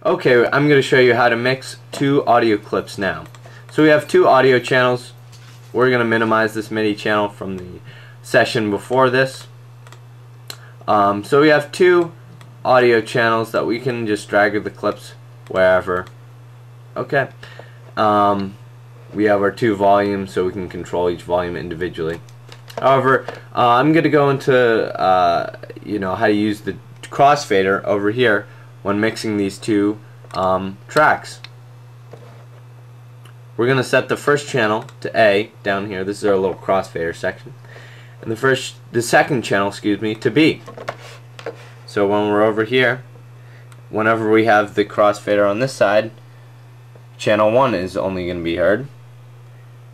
Okay, I'm going to show you how to mix two audio clips now. So we have two audio channels. We're going to minimize this MIDI channel from the session before this. So we have two audio channels that we can just drag the clips wherever. Okay. We have our two volumes, so we can control each volume individually. However, I'm going to go into how to use the crossfader over here when mixing these two tracks. We're going to set the first channel to A down here. This is our little crossfader section, and the second channel, to B. So when we're over here, whenever we have the crossfader on this side, channel 1 is only going to be heard,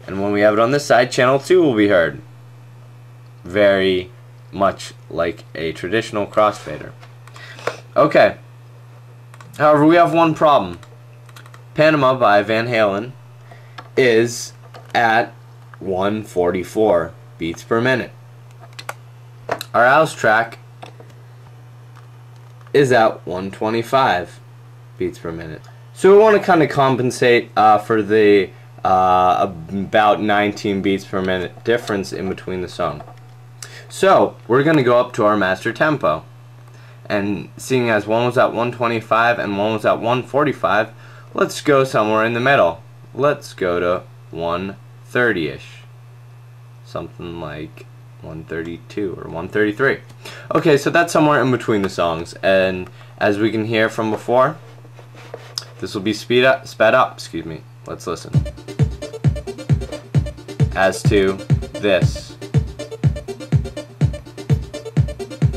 and when we have it on this side, channel 2 will be heard. Very much like a traditional crossfader. Okay. However, we have one problem. Panama by Van Halen is at 144 beats per minute. Our house track is at 125 beats per minute. So we want to kind of compensate for the about 19 beats per minute difference in between the song. So we're going to go up to our master tempo, and seeing as one was at 125 and one was at 145, let's go somewhere in the middle. Let's go to 130-ish, something like 132 or 133. Okay, so that's somewhere in between the songs, and as we can hear from before, this will be sped up. Let's listen. As to this,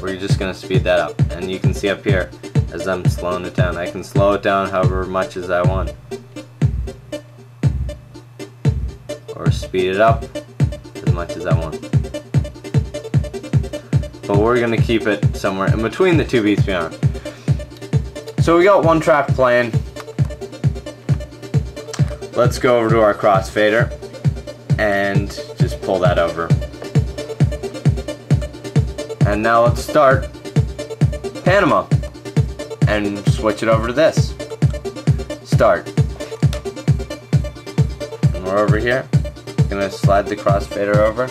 we're just going to speed that up, and you can see up here as I'm slowing it down. I can slow it down however much as I want, or speed it up as much as I want. But we're going to keep it somewhere in between the two beats beyond. So we got one track playing. Let's go over to our crossfader and just pull that over. And now let's start Panama and switch it over to this. Start. And we're over here. Gonna slide the crossfader over.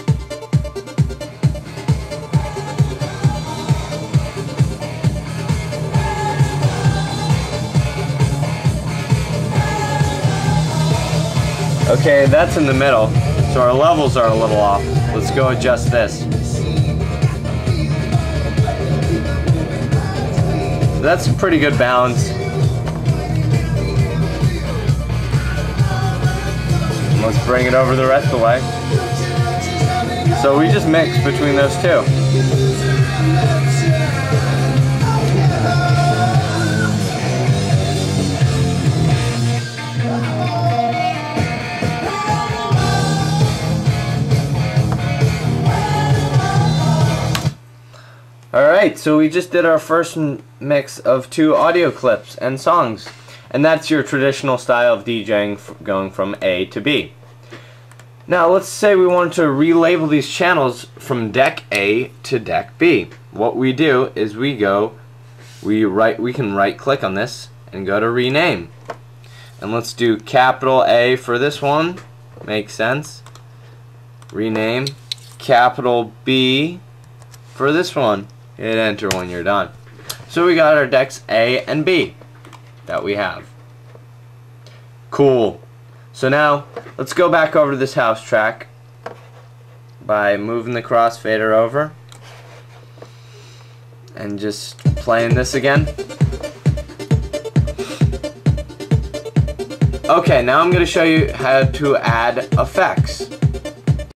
Okay, that's in the middle, so our levels are a little off. Let's go adjust this. That's a pretty good balance. Let's bring it over the rest of the way. So we just mix between those two. Alright, so we just did our first mix of two audio clips and songs, and that's your traditional style of DJing going from A to B. Now let's say we want to relabel these channels from deck A to deck B. What we do is we can right click on this and go to rename, and let's do capital A for this one. Makes sense. Rename capital B for this one. Hit enter when you're done. So we got our decks A and B that we have. Cool. So now let's go back over to this house track by moving the crossfader over and just playing this again. Okay, now I'm going to show you how to add effects.